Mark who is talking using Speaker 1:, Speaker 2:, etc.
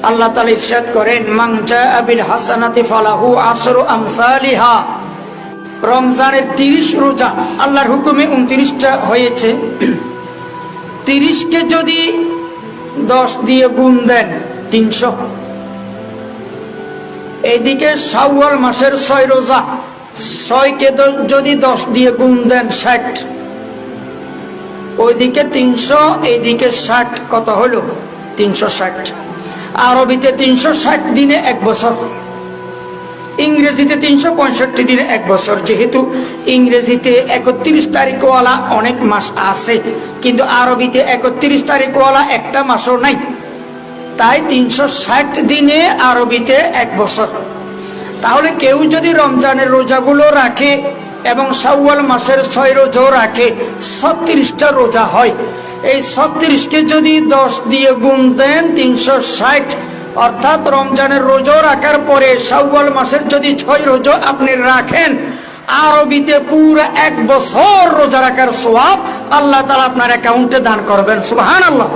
Speaker 1: আল্লাহ তাআলা ইরশাদ করেন, মান জাআ বিল হাসানাতি ফালাহু আশরু আমসালিহা। রমজানের 30 রোজা আল্লাহর হুকুমে 29টা হয়েছে। 30কে যদি 10 দিয়ে গুণ দেন 300। এইদিকে শাওয়াল মাসের 6 রোজা, 6কে যদি 10 দিয়ে গুণ দেন 60। ওইদিকে 300, এইদিকে 60, কত হলো? 360। আরবিতে 360 দিনে 1 বছর, ইংরেজিতে 365 দিনে 1 বছর। যেহেতু ইংরেজিতে 31 তারিখওয়ালা অনেক মাস আছে, কিন্তু আরবিতে 31 তারিখওয়ালা একটা মাসও নাই, তাই 360 দিনে আরবিতে 1 বছর। তাহলে কেউ যদি রমজানের রোজাগুলো রাখে এবং শাওয়াল মাসের 6 রোজাও রাখে, 36টা রোজা হয়। এই 36কে যদি 10 দিয়ে গুণ দেন 360, অর্থাৎ রমজানের রোজা রাখার পরে শাওয়াল মাসের যদি 6 রোজা আপনি রাখেন, আরবিতে পুরো 1 বছর রোজা রাখার সওয়াব আল্লাহ তাআলা আপনার অ্যাকাউন্টে দান করবেন। সুবহানাল্লাহ।